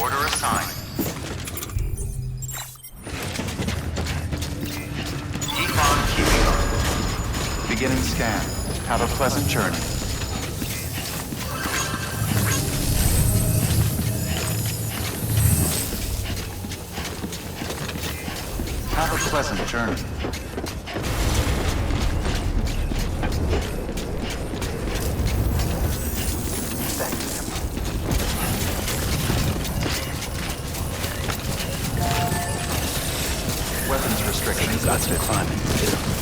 Order assigned. Keep on keeping on. Beginning scan. Have a pleasant journey. Have a pleasant journey. Weapons restrictions Got some climbing to do.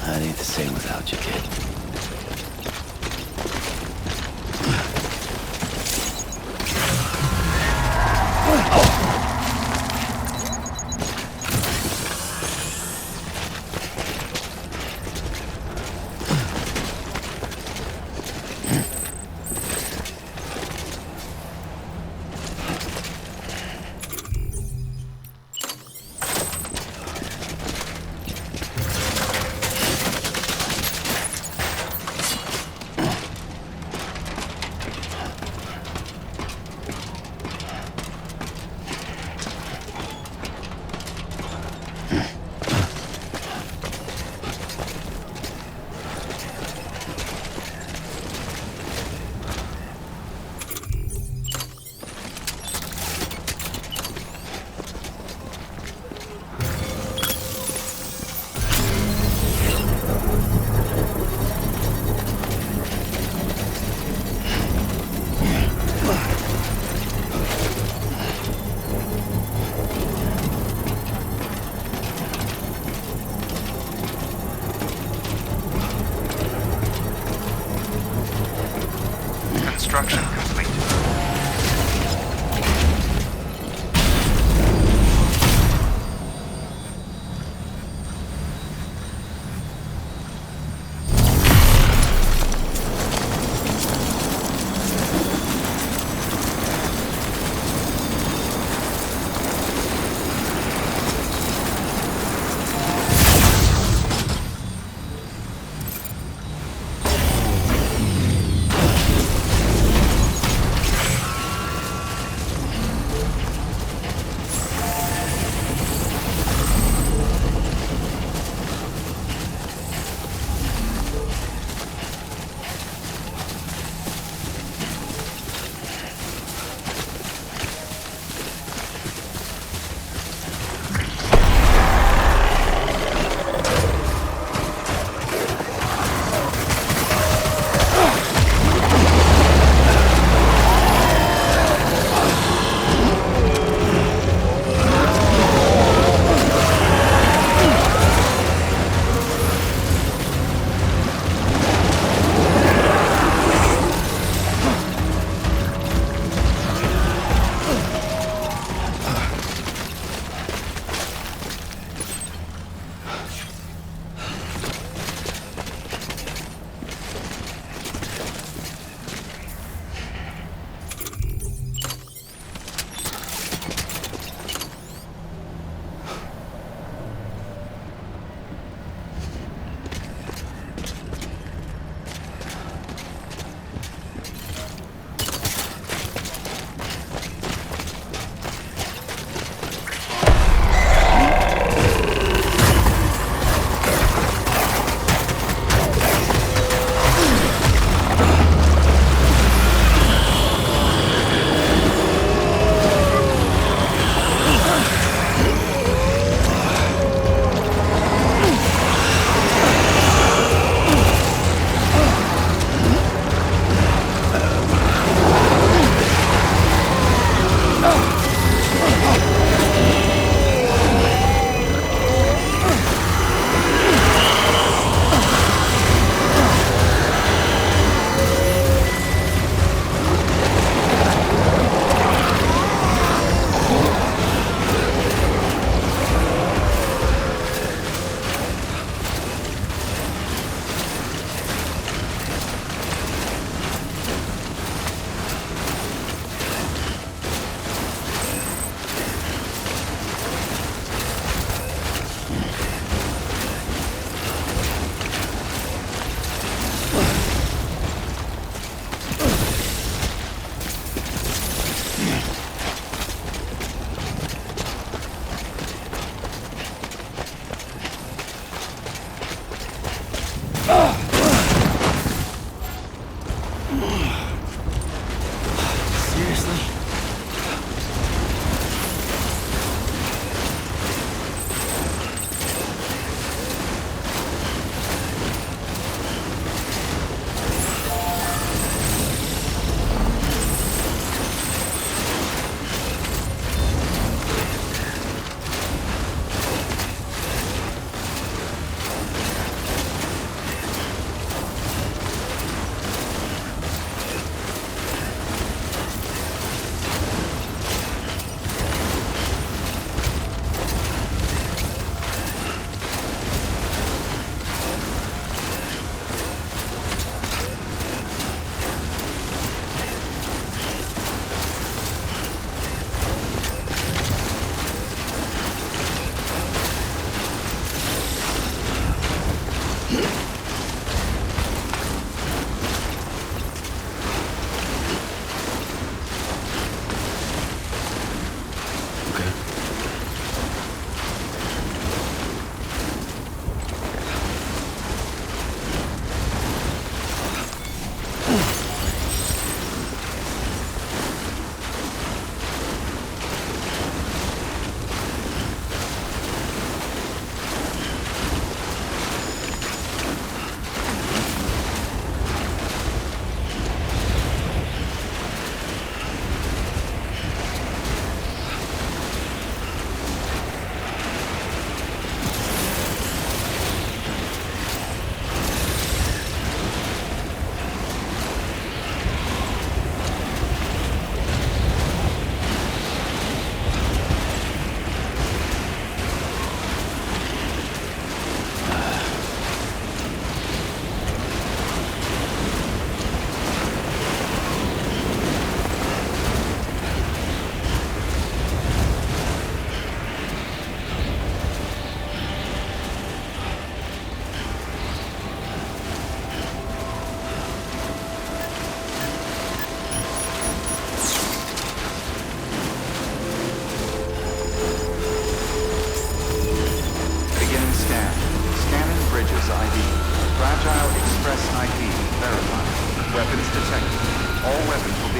I need to sing without you, kid. Construction complete.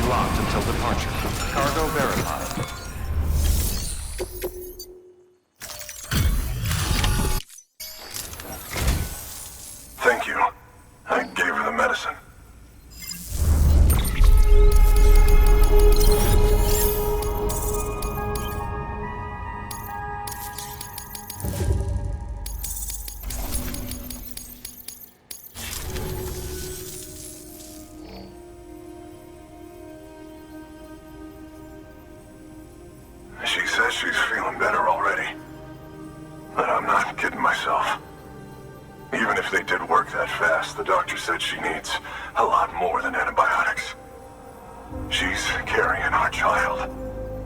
locked until departure. Cargo verified. Thank you. I gave her the medicine. She says she's feeling better already. But I'm not kidding myself. Even if they did work that fast, the doctor said she needs a lot more than antibiotics. She's carrying our child.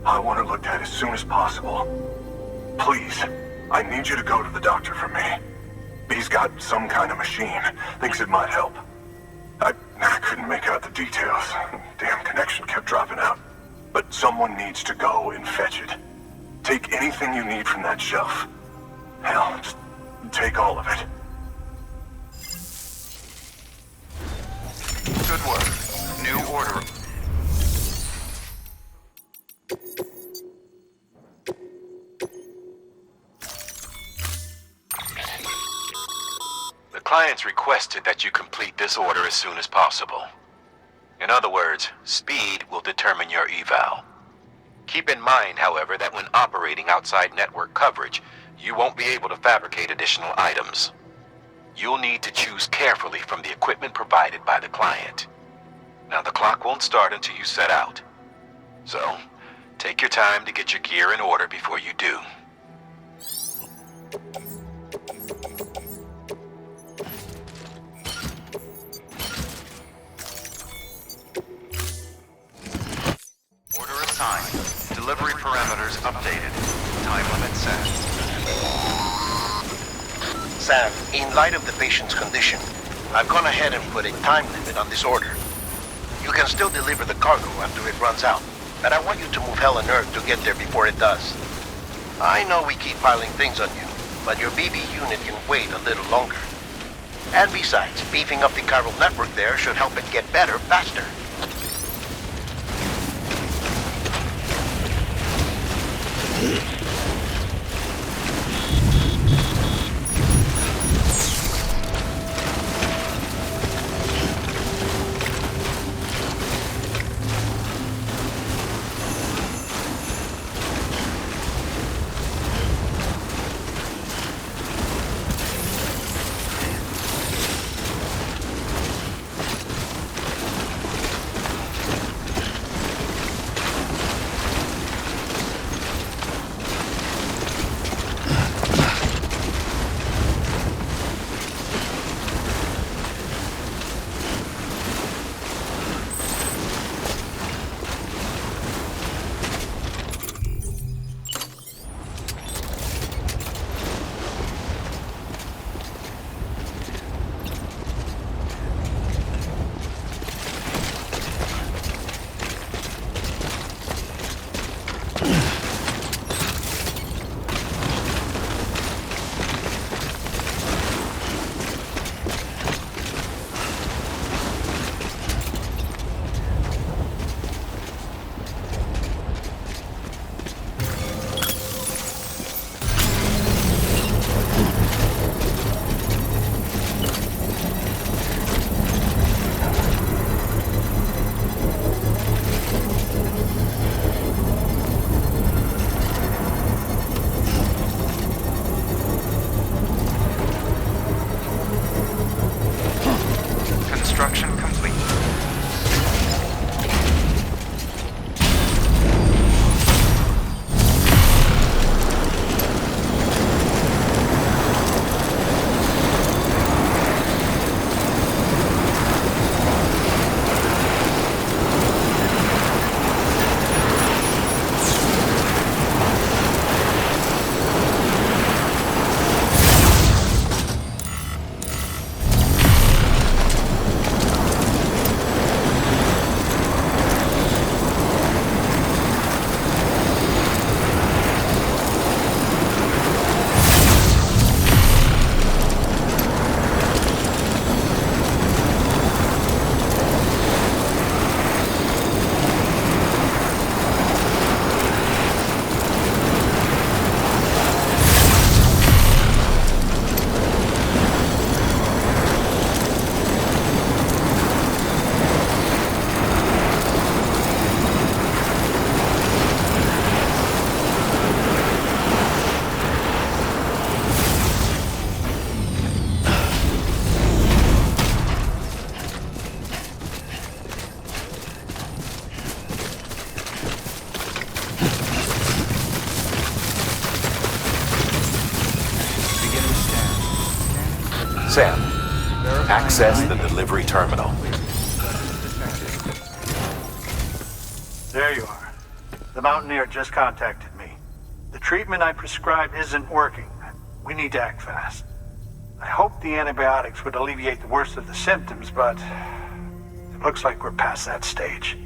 I want her looked at as soon as possible. Please, I need you to go to the doctor for me. He's got some kind of machine. Thinks it might help. I couldn't make out the details. Damn connection kept dropping out. But someone needs to go and fetch it. Take anything you need from that shelf. Hell, just take all of it. Good work. New order. The client's requested that you complete this order as soon as possible. In other words, speed will determine your eval. Keep in mind, however, that when operating outside network coverage, you won't be able to fabricate additional items. You'll need to choose carefully from the equipment provided by the client. Now, the clock won't start until you set out. So, take your time to get your gear in order before you do. Order assigned. Delivery parameters updated. Time limit set. Sam, in light of the patient's condition, I've gone ahead and put a time limit on this order. You can still deliver the cargo after it runs out, but I want you to move hell and earth to get there before it does. I know we keep piling things on you, but your BB unit can wait a little longer. And besides, beefing up the chiral network there should help it get better faster. Beginning scan. Sam, Verifying access the ID. delivery terminal. There you are. The Mountaineer just contacted me. The treatment I prescribed isn't working. We need to act fast. I hoped the antibiotics would alleviate the worst of the symptoms, but it looks like we're past that stage.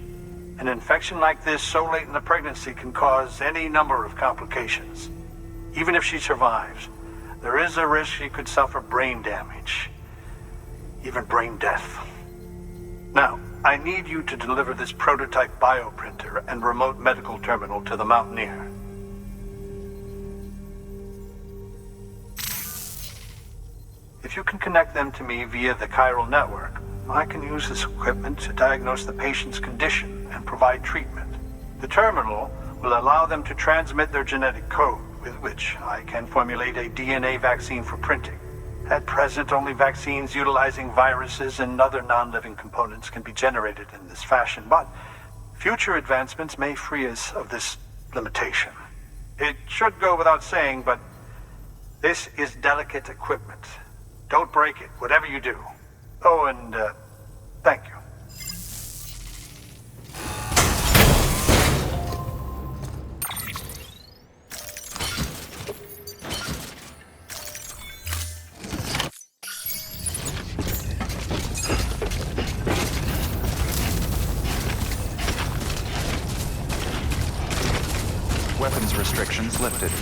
An infection like this so late in the pregnancy can cause any number of complications. Even if she survives, there is a risk she could suffer brain damage, even brain death. Now, I need you to deliver this prototype bioprinter and remote medical terminal to the Mountaineer. If you can connect them to me via the chiral network, I can use this equipment to diagnose the patient's condition and provide treatment. The terminal will allow them to transmit their genetic code, with which I can formulate a DNA vaccine for printing. At present, only vaccines utilizing viruses and other non-living components can be generated in this fashion, but future advancements may free us of this limitation. It should go without saying, but this is delicate equipment. Don't break it, whatever you do. Oh, and thank you. Weapons restrictions lifted.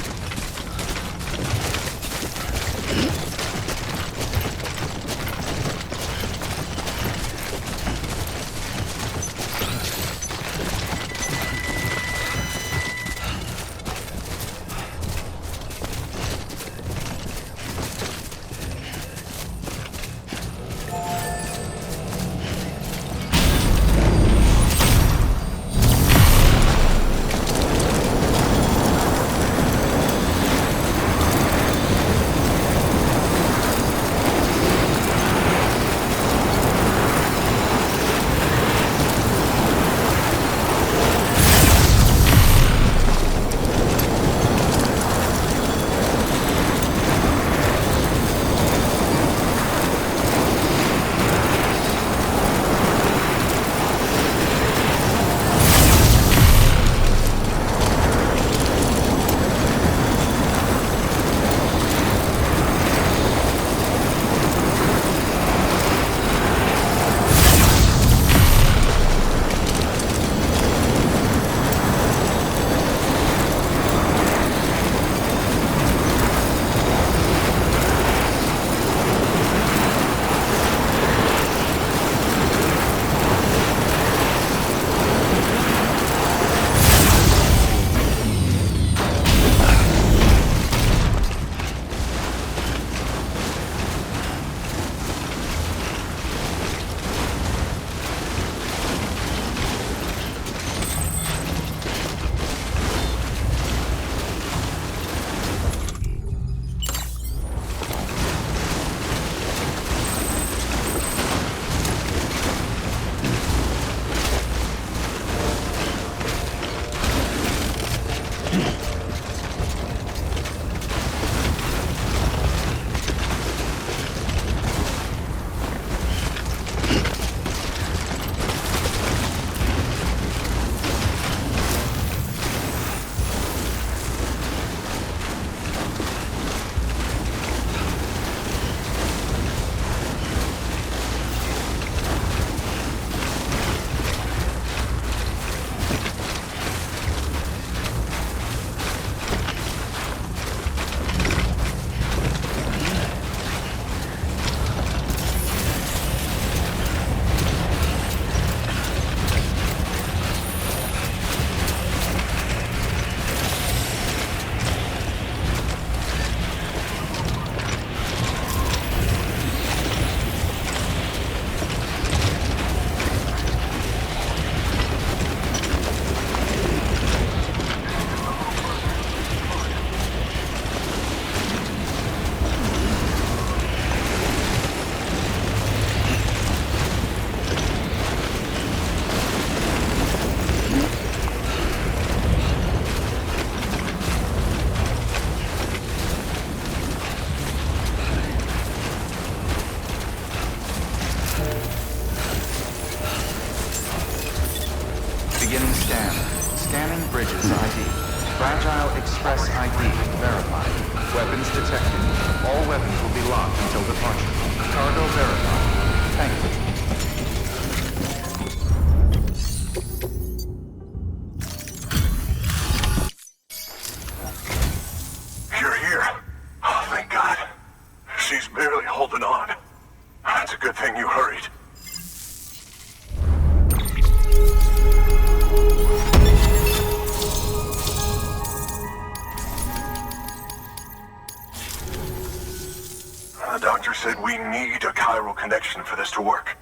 Beginning scan. Scanning bridges ID. Fragile Express ID verified. Weapons detected. All weapons will be locked until departure. Cargo verified. Thank you. You're here. Oh, thank God. She's barely holding on. It's a good thing you hurried. The doctor said we need a chiral connection for this to work.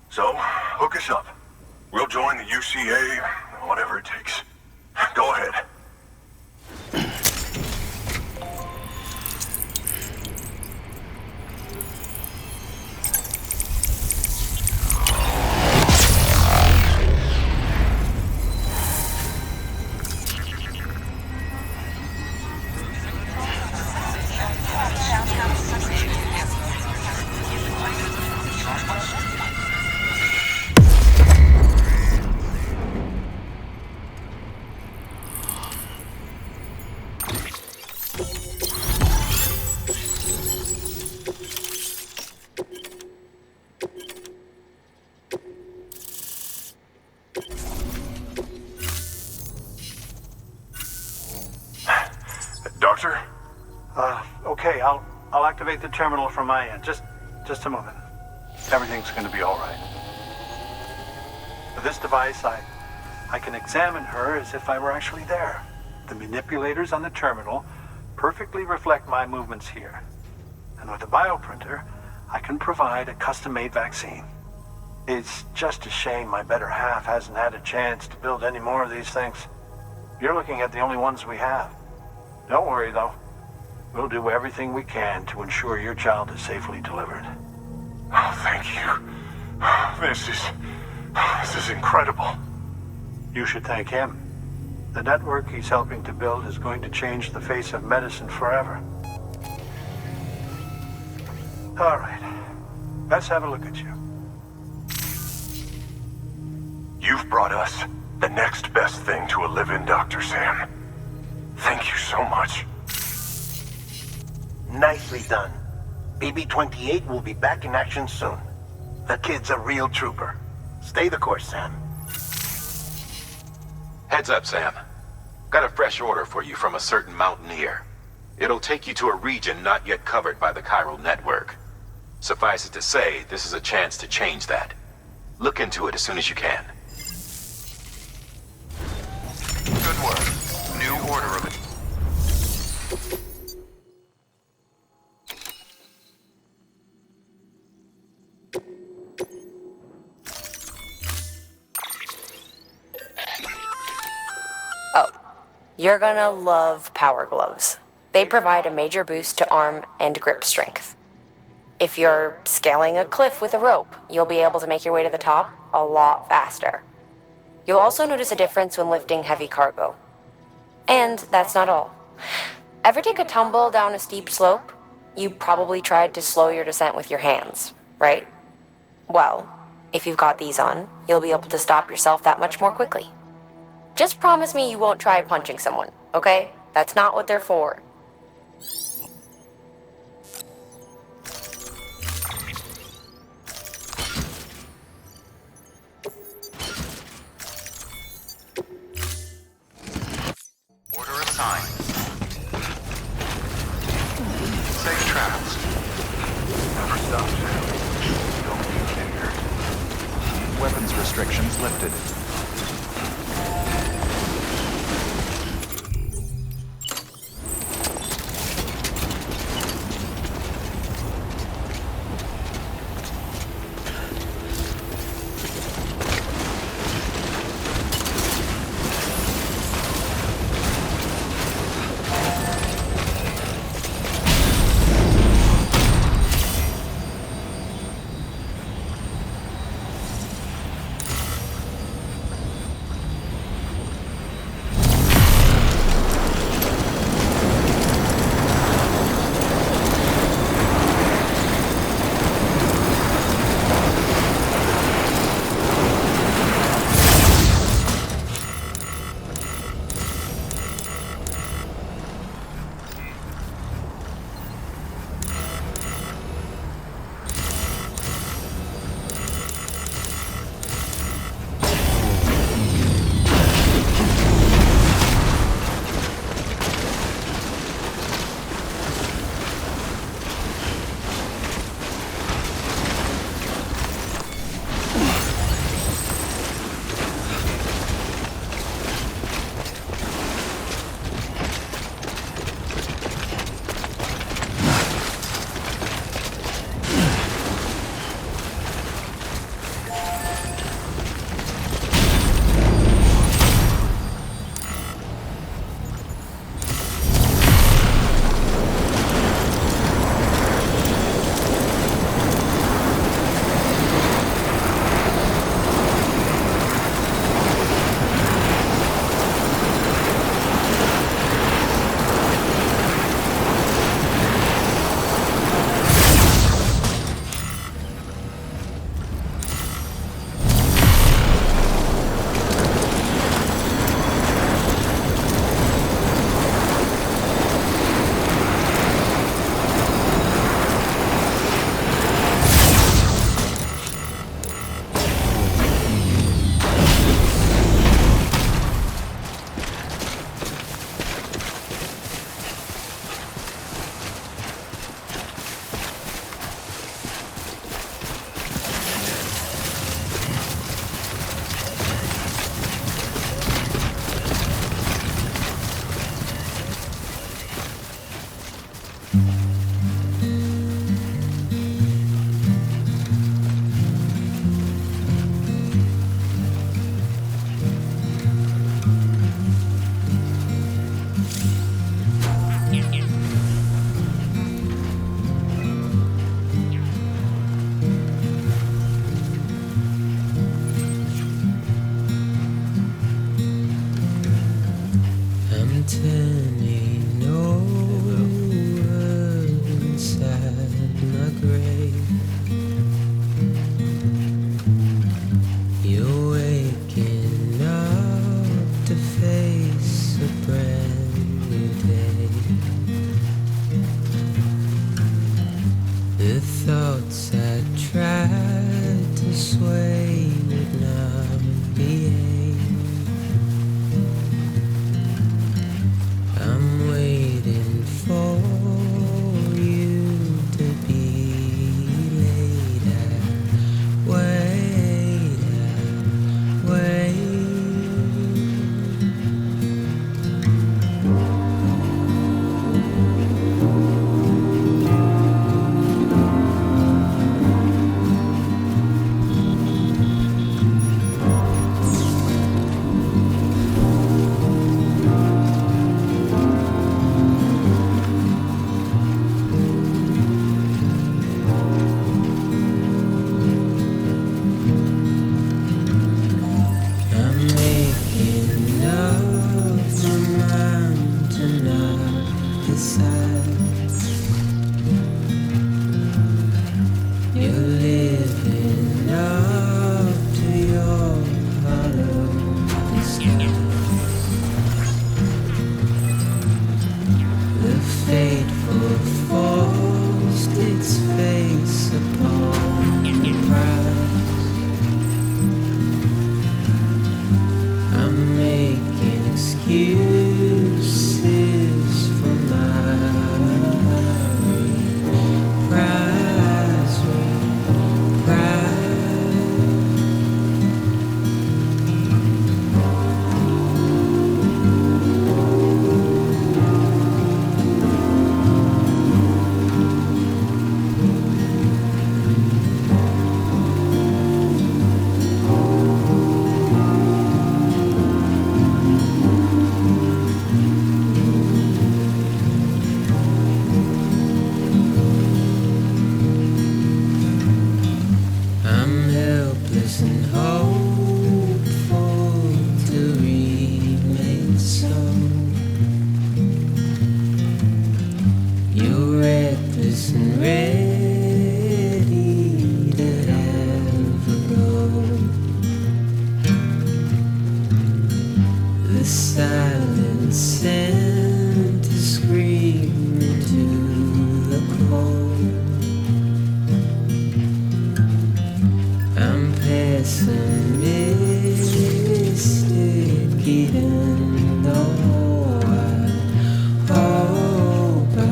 So, hook us up. We'll join the UCA, whatever it takes. Go ahead. Doctor? Okay, I'll activate the terminal from my end. Just a moment. Everything's gonna be all right. With this device, I can examine her as if I were actually there. The manipulators on the terminal perfectly reflect my movements here. And with the bioprinter, I can provide a custom-made vaccine. It's just a shame my better half hasn't had a chance to build any more of these things. You're looking at the only ones we have. Don't worry, though. We'll do everything we can to ensure your child is safely delivered. Oh, thank you. This is incredible. You should thank him. The network he's helping to build is going to change the face of medicine forever. All right. Let's have a look at you. You've brought us the next best thing to a live-in Dr. Sam. Thank you so much. Nicely done. BB-28 will be back in action soon. The kid's a real trooper. Stay the course, Sam. Heads up, Sam. Got a fresh order for you from a certain mountaineer. It'll take you to a region not yet covered by the chiral network. Suffice it to say, this is a chance to change that. Look into it as soon as you can. Good work. New order of it. Oh, you're gonna love power gloves. They provide a major boost to arm and grip strength. If you're scaling a cliff with a rope, you'll be able to make your way to the top a lot faster. You'll also notice a difference when lifting heavy cargo. And that's not all. Ever take a tumble down a steep slope? You probably tried to slow your descent with your hands, right? Well, if you've got these on, you'll be able to stop yourself that much more quickly. Just promise me you won't try punching someone, okay? That's not what they're for. Order assigned. Safe travels. Never stop, Sam. Don't be scared. Weapons restrictions lifted. silence sent a scream into the cold. I'm pessimistic, even though I hope I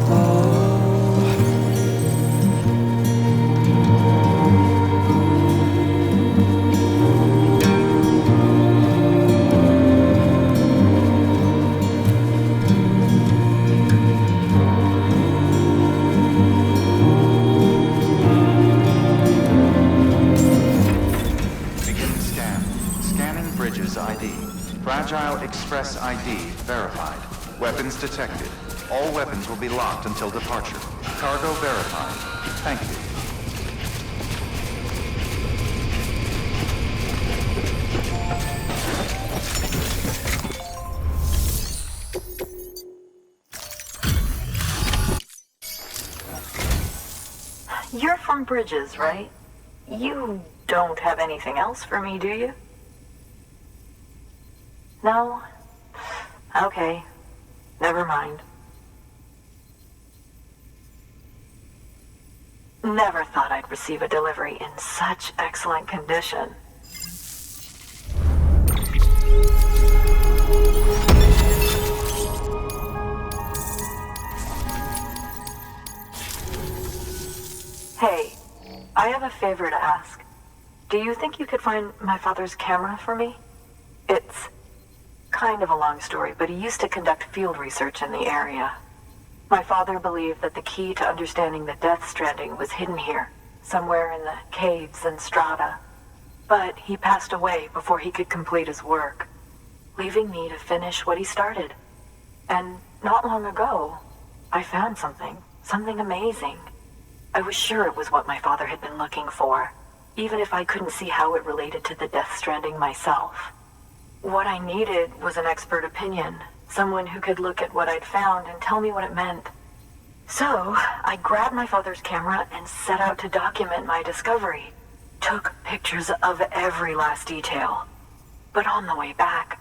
hope. Begin scan. Scanning bridges ID. Fragile Express ID verified. Weapons detected. All weapons will be locked until departure. Cargo verified. Thank you. You're from Bridges, right? You don't have anything else for me, do you? No? Okay. Never mind. Never thought I'd receive a delivery in such excellent condition. Hey, I have a favor to ask. Do you think you could find my father's camera for me? It's kind of a long story, but he used to conduct field research in the area. My father believed that the key to understanding the Death Stranding was hidden here, somewhere in the caves and strata. But he passed away before he could complete his work, leaving me to finish what he started. And not long ago, I found something amazing. I was sure it was what my father had been looking for, even if I couldn't see how it related to the Death Stranding myself. What I needed was an expert opinion, someone who could look at what I'd found and tell me what it meant. So, I grabbed my father's camera and set out to document my discovery. Took pictures of every last detail. But on the way back,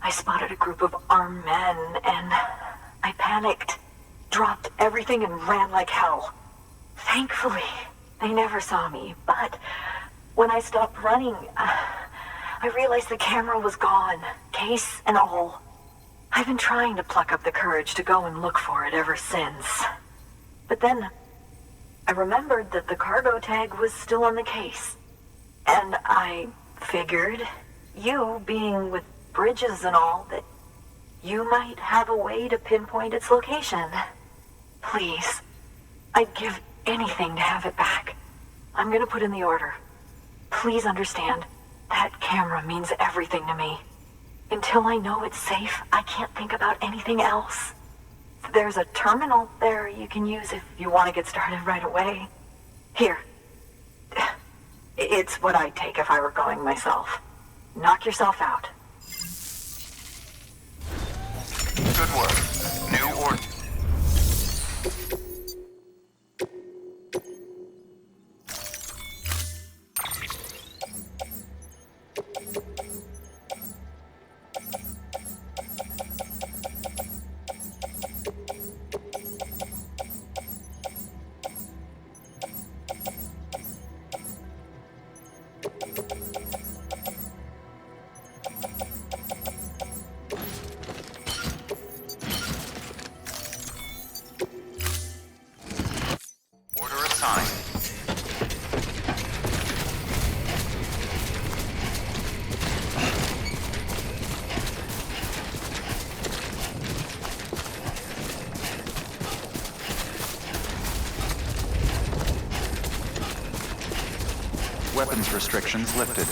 I spotted a group of armed men and I panicked, dropped everything and ran like hell. Thankfully, they never saw me, but when I stopped running, I realized the camera was gone, case and all. I've been trying to pluck up the courage to go and look for it ever since. But then, I remembered that the cargo tag was still on the case. And I figured, you being with Bridges and all, that you might have a way to pinpoint its location. Please, I'd give anything to have it back. I'm gonna put in the order. Please understand, that camera means everything to me. Until I know it's safe, I can't think about anything else. There's a terminal there you can use if you want to get started right away. Here. It's what I'd take if I were going myself. Knock yourself out. Good work. New order. Order assigned. Weapons restrictions lifted.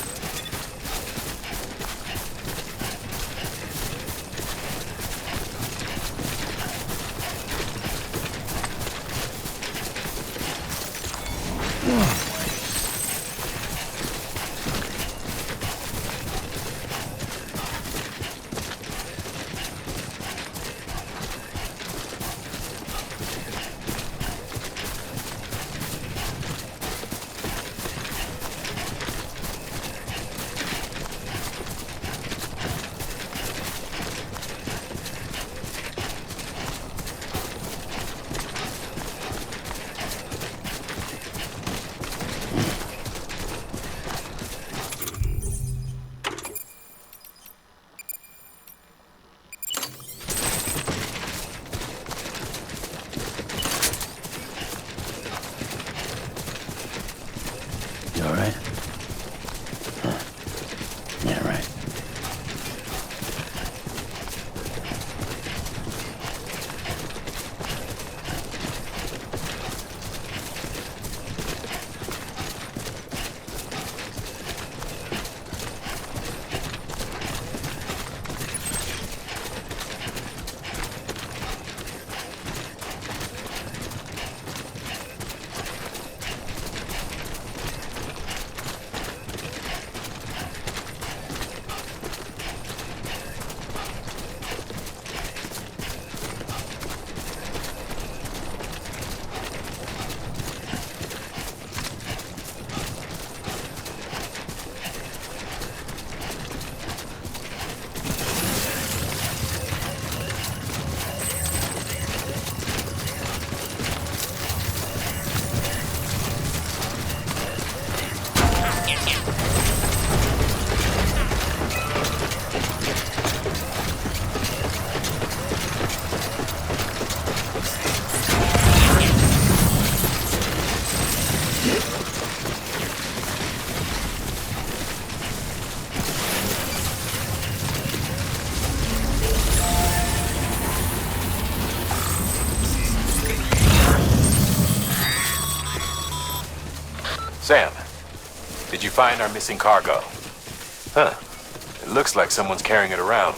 Sam, did you find our missing cargo? Huh. It looks like someone's carrying it around.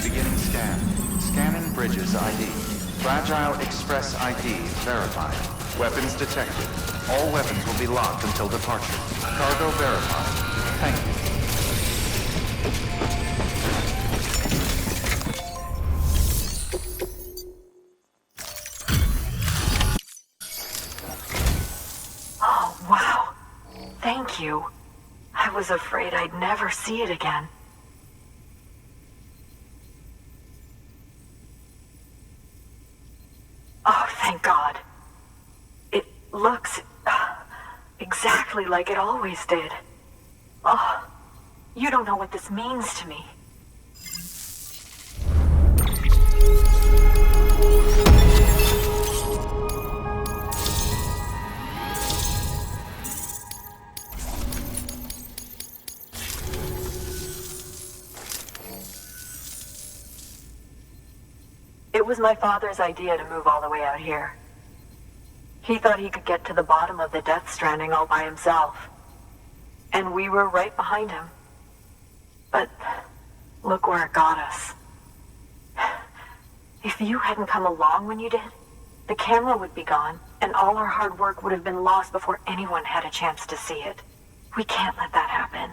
Beginning scan. Scanning bridges ID. Fragile Express ID verified. Weapons detected. All weapons will be locked until departure. Cargo verified. Thank you. Oh, wow. Thank you. I was afraid I'd never see it again. Oh, thank God. It looks exactly like it always did. Oh, you don't know what this means to me. It was my father's idea to move all the way out here. He thought he could get to the bottom of the Death Stranding all by himself. And we were right behind him. But look where it got us. If you hadn't come along when you did, the camera would be gone, and all our hard work would have been lost before anyone had a chance to see it. We can't let that happen.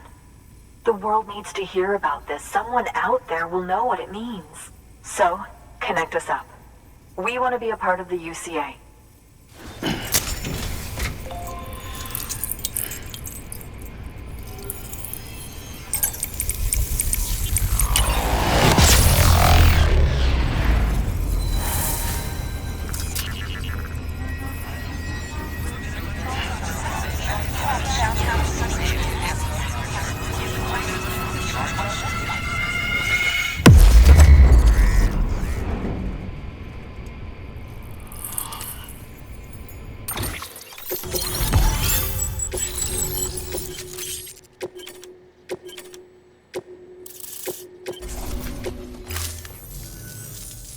The world needs to hear about this. Someone out there will know what it means. So, connect us up. We want to be a part of the UCA.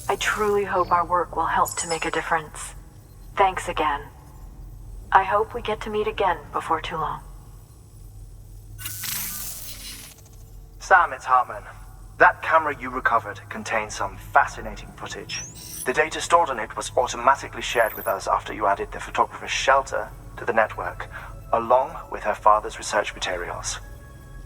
I truly hope our work will help to make a difference. Thanks again. I hope we get to meet again before too long. Sam, it's Hartman. That camera you recovered contains some fascinating footage. The data stored on it was automatically shared with us after you added the photographer's shelter to the network, along with her father's research materials.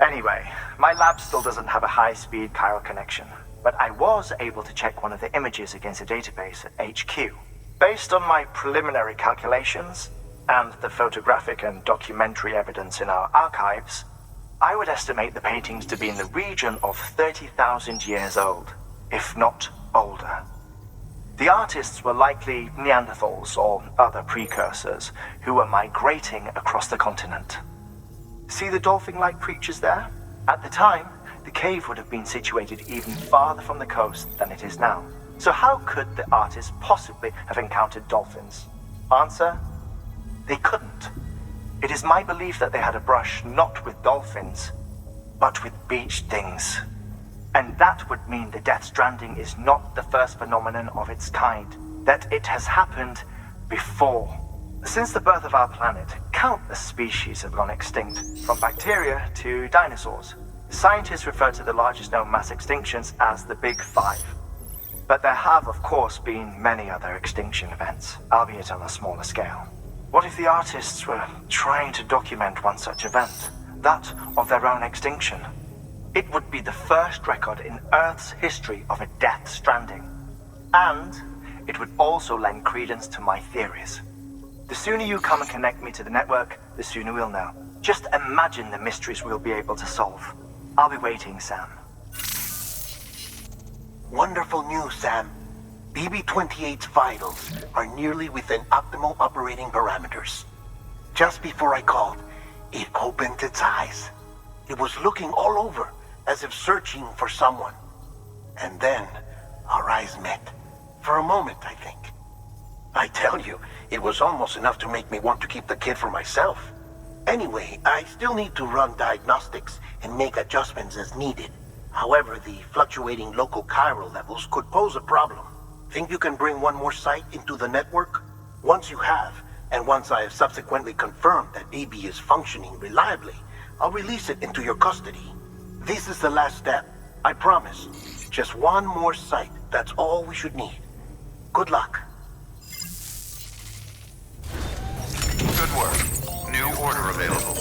Anyway, my lab still doesn't have a high-speed chiral connection, but I was able to check one of the images against a database at HQ. Based on my preliminary calculations, and the photographic and documentary evidence in our archives, I would estimate the paintings to be in the region of 30,000 years old, if not older. The artists were likely Neanderthals or other precursors who were migrating across the continent. See the dolphin-like creatures there? At the time, the cave would have been situated even farther from the coast than it is now. So how could the artists possibly have encountered dolphins? Answer: they couldn't. It is my belief that they had a brush not with dolphins, but with beach things. And that would mean the Death Stranding is not the first phenomenon of its kind. that it has happened before. Since the birth of our planet, countless species have gone extinct, from bacteria to dinosaurs. Scientists refer to the largest known mass extinctions as the Big Five. But there have, of course, been many other extinction events, albeit on a smaller scale. What if the artists were trying to document one such event, that of their own extinction? It would be the first record in Earth's history of a death stranding. And it would also lend credence to my theories. The sooner you come and connect me to the network, the sooner we'll know. Just imagine the mysteries we'll be able to solve. I'll be waiting, Sam. Wonderful news, Sam. BB-28's vitals are nearly within optimal operating parameters. Just before I called, it opened its eyes. It was looking all over, as if searching for someone. And then, our eyes met. For a moment, I think. I tell you, it was almost enough to make me want to keep the kid for myself. Anyway, I still need to run diagnostics and make adjustments as needed. However, the fluctuating local chiral levels could pose a problem. Think you can bring one more site into the network? Once you have, and once I have subsequently confirmed that BB is functioning reliably, I'll release it into your custody. This is the last step, I promise. Just one more site, that's all we should need. Good luck. Good work. New order available.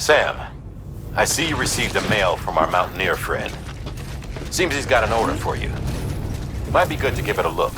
Sam, I see you received a mail from our mountaineer friend. Seems he's got an order for you. Might be good to give it a look.